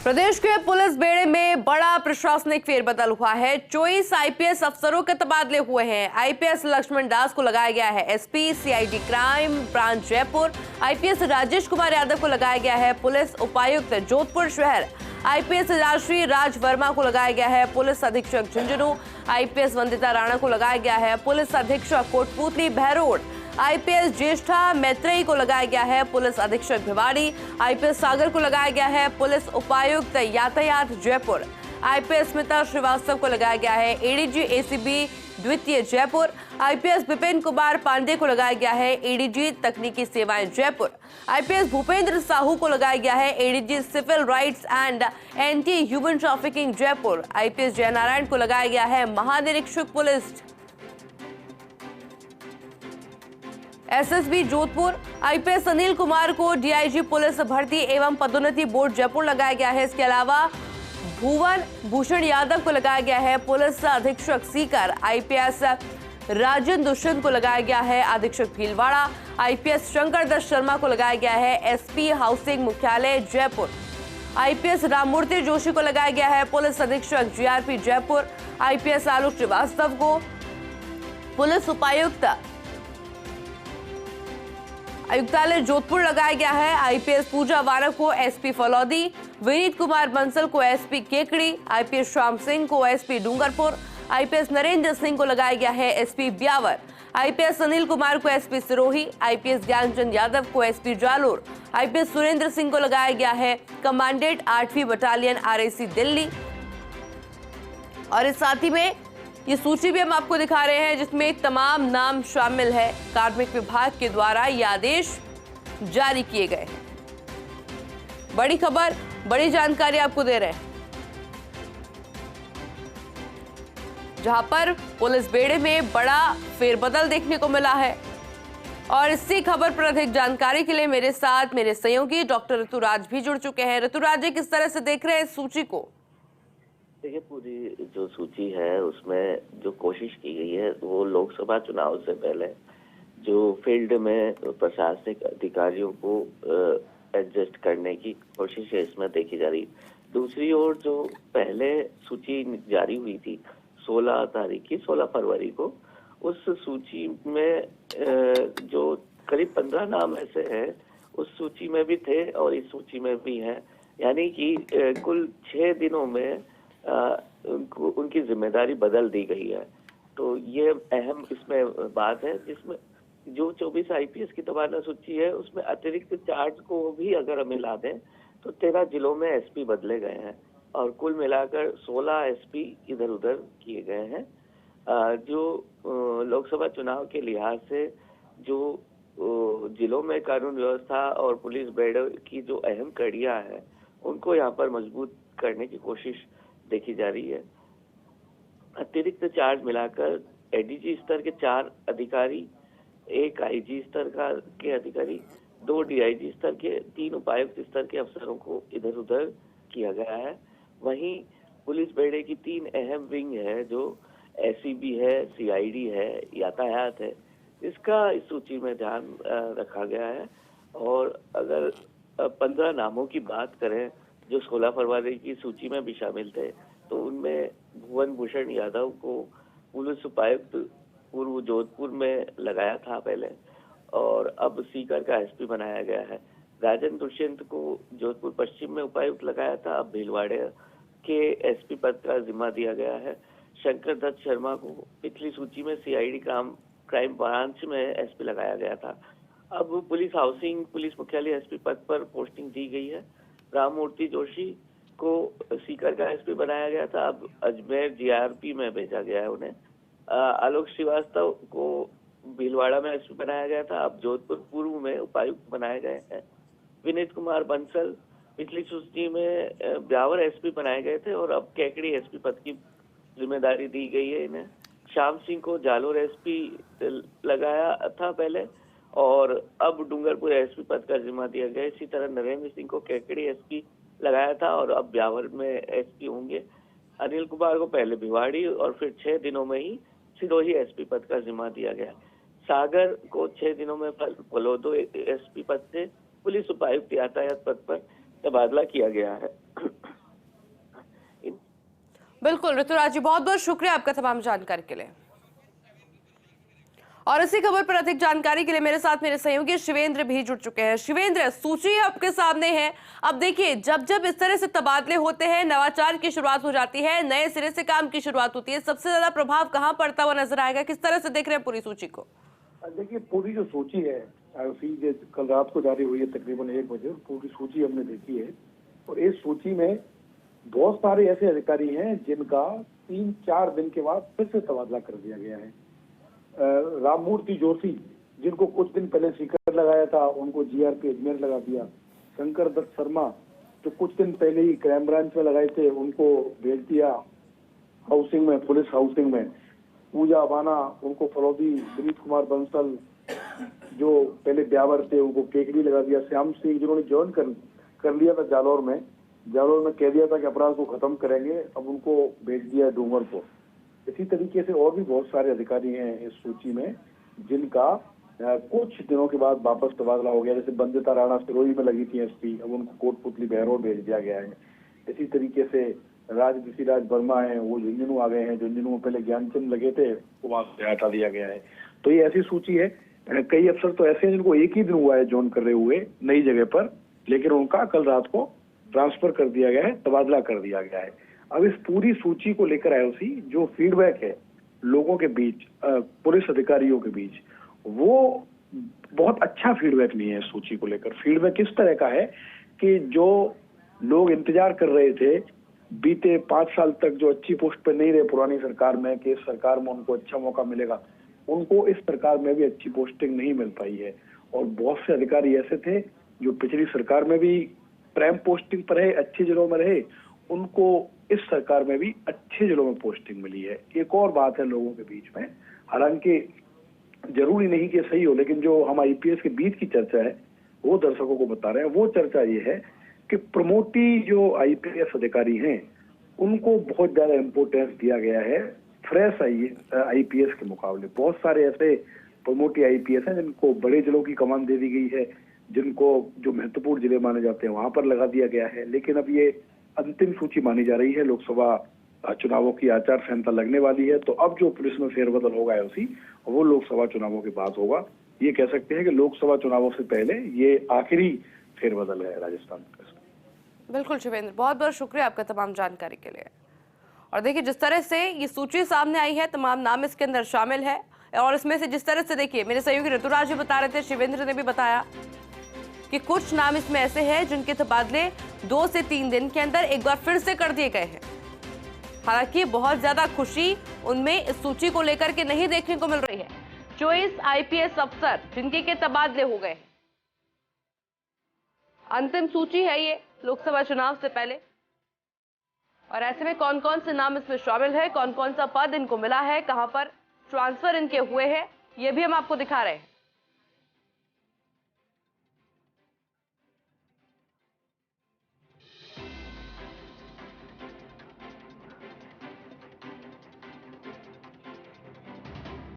प्रदेश के पुलिस बेड़े में बड़ा प्रशासनिक फेरबदल हुआ है। 24 आईपीएस अफसरों के तबादले हुए हैं। आईपीएस लक्ष्मण दास को लगाया गया है SP CID crime branch Jaipur. IPS Rajesh Kumar Yadav को लगाया गया है पुलिस उपायुक्त जोधपुर शहर। आईपीएस राजश्री राज वर्मा को लगाया गया है पुलिस अधीक्षक झुंझुनू। आईपीएस वंदिता राणा को लगाया गया है पुलिस अधीक्षक कोटपूतली बहरोड। आईपीएस ज्येष्ठा मैत्रेयी को लगाया गया है पुलिस अधीक्षक भिवाड़ी। आईपीएस सागर को लगाया गया है पुलिस उपायुक्त यातायात जयपुर। आईपीएस स्मिता श्रीवास्तव को लगाया गया है एडीजी एसीबी द्वितीय जयपुर। आईपीएस विपिन कुमार पांडे को लगाया गया है एडीजी तकनीकी सेवाएं जयपुर। आईपीएस भूपेंद्र साहू को लगाया गया है ADG civil rights and anti human trafficking Jaipur. IPS Jaynarayan को लगाया गया है महानिरीक्षक police SSB Jodhpur. IPS Anil Kumar को डीआईजी पुलिस भर्ती एवं पदोन्नति बोर्ड जयपुर लगाया गया है। इसके अलावा भुवन भूषण यादव को लगाया गया है पुलिस अधीक्षक सीकर। आईपीएस राजन दुष्यंत को लगाया गया है अधीक्षक भीलवाड़ा। आईपीएस शंकर दत्त शर्मा को लगाया गया है एसपी हाउसिंग मुख्यालय जयपुर। आईपीएस राममूर्ति जोशी को लगाया गया है पुलिस अधीक्षक जीआरपी जयपुर। आईपीएस आलोक श्रीवास्तव को पुलिस उपायुक्त आयुक्तालय जोधपुर लगाया गया है। आईपीएस पूजा वारक को एसपी फलौदी। विनीत कुमार बंसल को एसपी केकड़ी। आईपीएस श्याम सिंह को एसपी डूंगरपुर। आईपीएस नरेंद्र सिंह को लगाया गया है एसपी ब्यावर। आईपीएस अनिल कुमार को एसपी सिरोही। आईपीएस ज्ञानचंद यादव को एसपी जालोर। आईपीएस सुरेंद्र सिंह को लगाया गया है कमांडेंट 8वीं बटालियन आरएसी दिल्ली। और इस साथ ही में ये सूची भी हम आपको दिखा रहे हैं जिसमें तमाम नाम शामिल है। कार्मिक विभाग के द्वारा ये आदेश जारी किए गए हैं। बड़ी खबर, बड़ी जानकारी आपको दे रहे हैं, जहां पर पुलिस बेड़े में बड़ा फेरबदल देखने को मिला है। और इसी खबर पर अधिक जानकारी के लिए मेरे साथ मेरे सहयोगी डॉक्टर ऋतुराज भी जुड़ चुके हैं। ऋतुराज, किस तरह से देख रहे हैं इस सूची को? देखिए, पूरी जो सूची है उसमें जो कोशिश की गई है वो लोकसभा चुनाव से पहले जो फील्ड में प्रशासनिक अधिकारियों को एडजस्ट करने की कोशिश है इसमें देखी जा रही। दूसरी ओर जो पहले सूची जारी हुई थी 16 फरवरी को, उस सूची में जो करीब 15 नाम ऐसे हैं उस सूची में भी थे और इस सूची में भी हैं। यानी कि कुल 6 दिनों में उनकी जिम्मेदारी बदल दी गई है। तो ये अहम इसमें बात है, जिसमें जो 24 आईपीएस की तबादला सूची है उसमें अतिरिक्त चार्ज को भी अगर हम मिला दें तो 13 जिलों में एसपी बदले गए हैं और कुल मिलाकर 16 एसपी इधर उधर किए गए हैं। जो लोकसभा चुनाव के लिहाज से जो जिलों में कानून व्यवस्था और पुलिस बेड़े की जो अहम कड़ियां हैं उनको यहाँ पर मजबूत करने की कोशिश देखी जा रही है। अतिरिक्त चार्ज मिलाकर एडीजी स्तर के 4 अधिकारी, 1 आईजी स्तर के अधिकारी, 2 डीआईजी स्तर के, 3 उपायुक्त स्तर के अफसरों को इधर उधर किया गया है। वहीं पुलिस बेड़े की 3 अहम विंग है जो एसीबी है, सीआईडी है, यातायात है, इसका इस सूची में ध्यान रखा गया है। और अगर 15 नामों की बात करें जो 16 फरवरी की सूची में भी शामिल थे, तो उनमें भुवन भूषण यादव को पुलिस उपायुक्त पूर्व जोधपुर में लगाया था पहले और अब सीकर का एसपी बनाया गया है। राजन दुष्यंत को जोधपुर पश्चिम में उपायुक्त लगाया था, अब भीलवाड़े के एसपी पद का जिम्मा दिया गया है। शंकर दत्त शर्मा को पिछली सूची में सीआईडी क्राइम ब्रांच में एसपी लगाया गया था, अब पुलिस हाउसिंग पुलिस मुख्यालय एसपी पद पर पोस्टिंग दी गई है। राममूर्ति जोशी को सीकर का एसपी बनाया गया था, अब अजमेर जीआरपी में भेजा गया है उन्हें। आलोक श्रीवास्तव को भीलवाड़ा में एसपी बनाया गया था, अब जोधपुर पूर्व में उपायुक्त बनाए गए हैं। विनीत कुमार बंसल पिछली सूची में ब्यावर एसपी बनाए गए थे और अब केकड़ी एसपी पद की जिम्मेदारी दी गई है इन्हें। श्याम सिंह को जालोर एसपी लगाया था पहले और अब डूंगरपुर एसपी पद का जिम्मा दिया गया। इसी तरह नरेंद्र सिंह को केकड़ी एसपी लगाया था और अब ब्यावर में एसपी होंगे। अनिल कुमार को पहले भिवाड़ी और फिर 6 दिनों में ही सिरोही एसपी पद का जिम्मा दिया गया। सागर को 6 दिनों में फलोदो एसपी पद से पुलिस उपायुक्त यातायात पद पर तबादला किया गया है। बिल्कुल ऋतुराज जी, बहुत बहुत शुक्रिया आपका तमाम जानकारी के लिए। और इसी खबर पर अधिक जानकारी के लिए मेरे साथ मेरे सहयोगी शिवेंद्र भी जुड़ चुके हैं। शिवेंद्र, सूची आपके सामने है। अब देखिए, जब जब इस तरह से तबादले होते हैं, नवाचार की शुरुआत हो जाती है, नए सिरे से काम की शुरुआत होती है, सबसे ज्यादा प्रभाव कहां पड़ता हुआ नजर आएगा? किस तरह से देख रहे हैं पूरी सूची को? देखिए, पूरी जो सूची है आईओसी कल रात को जारी हुई है तकरीबन 1 बजे, पूरी सूची हमने देखी है। और इस सूची में बहुत सारे ऐसे अधिकारी हैं जिनका 3-4 दिन के बाद फिर से तबादला कर दिया गया है। राममूर्ति जोशी, जिनको कुछ दिन पहले सीकर लगाया था, उनको जीआरपी अजमेर लगा दिया। शंकर दत्त शर्मा, जो कुछ दिन पहले ही क्राइम ब्रांच में लगाए थे, उनको भेज दिया हाउसिंग में, पुलिस हाउसिंग में। पूजा बाना, उनको फलौदी। दिलीप कुमार बंसल, जो पहले ब्यावर थे, उनको केकड़ी लगा दिया। श्याम सिंह, जिन्होंने ज्वाइन कर लिया था जालौर में कह दिया था कि अपराध को खत्म करेंगे, अब उनको भेज दिया डूमर को। इसी तरीके से और भी बहुत सारे अधिकारी हैं इस सूची में जिनका कुछ दिनों के बाद वापस तबादला हो गया। जैसे बंदिता राणा सिरोही में लगी थी एसपी, अब उनको कोटपुतली बहरौल भेज दिया गया है। इसी तरीके से ऋषिराज वर्मा है, वो झुंझुनू आ गए हैं। झुंझुनू में पहले ज्ञानचंद लगे थे, वो वहां से हटा दिया गया है। तो ये ऐसी सूची है। कई अफसर तो ऐसे हैं जिनको एक ही दिन हुआ है ज्वाइन कर रहे हुए नई जगह पर, लेकिन उनका कल रात को ट्रांसफर कर दिया गया है, तबादला कर दिया गया है। अब इस पूरी सूची को लेकर आईओसी जो फीडबैक है लोगों के बीच, पुलिस अधिकारियों के बीच, वो बहुत अच्छा फीडबैक नहीं है। इस सूची को लेकर फीडबैक इस तरह का है कि जो लोग इंतजार कर रहे थे बीते 5 साल तक, जो अच्छी पोस्ट पर नहीं रहे पुरानी सरकार में, कि इस सरकार में उनको अच्छा मौका मिलेगा, उनको इस सरकार में भी अच्छी पोस्टिंग नहीं मिल पाई है। और बहुत से अधिकारी ऐसे थे जो पिछली सरकार में भी प्राइम पोस्टिंग पर रहे, अच्छी जिलों में रहे, उनको इस सरकार में भी अच्छे जिलों में पोस्टिंग मिली है। एक और बात है लोगों के बीच में, हालांकि जरूरी नहीं कि सही हो, लेकिन जो हम आईपीएस के बीच की चर्चा है वो दर्शकों को बता रहे हैं। वो चर्चा ये है कि प्रमोटी जो आईपीएस अधिकारी हैं उनको बहुत ज्यादा इंपोर्टेंस दिया गया है फ्रेश आईपीएस के मुकाबले। बहुत सारे ऐसे प्रमोटी आईपीएस हैं जिनको बड़े जिलों की कमान दे दी गई है, जिनको जो महत्वपूर्ण जिले माने जाते हैं वहां पर लगा दिया गया है। लेकिन अब ये अंतिम सूची मानी जा रही है, लोकसभा चुनावों की आचार संहिता लगने वाली है, तो अब जो पुलिस में फेरबदल होगा आईओसी, वो लोकसभा चुनावों के बाद होगा। ये कह सकते हैं कि लोकसभा चुनावों से पहले ये आखिरी फेरबदल है राजस्थान पुलिस में। बिल्कुल शिवेंद्र, बहुत बहुत शुक्रिया आपका तमाम जानकारी के लिए। और देखिए, जिस तरह से ये सूची सामने आई है, तमाम नाम इसके अंदर शामिल है। और इसमें से जिस तरह से देखिए, मेरे सहयोगी ऋतुराज जी बता रहे थे, शिवेंद्र ने भी बताया कि कुछ नाम इसमें ऐसे हैं जिनके तबादले 2 से 3 दिन के अंदर एक बार फिर से कर दिए गए हैं। हालांकि बहुत ज्यादा खुशी उनमें इस सूची को लेकर के नहीं देखने को मिल रही है। 24 आईपीएस अफसर जिनके के तबादले हो गए। अंतिम सूची है ये लोकसभा चुनाव से पहले। और ऐसे में कौन कौन से नाम इसमें शामिल है, कौन कौन सा पद इनको मिला है, कहां पर ट्रांसफर इनके हुए हैं, ये भी हम आपको दिखा रहे हैं।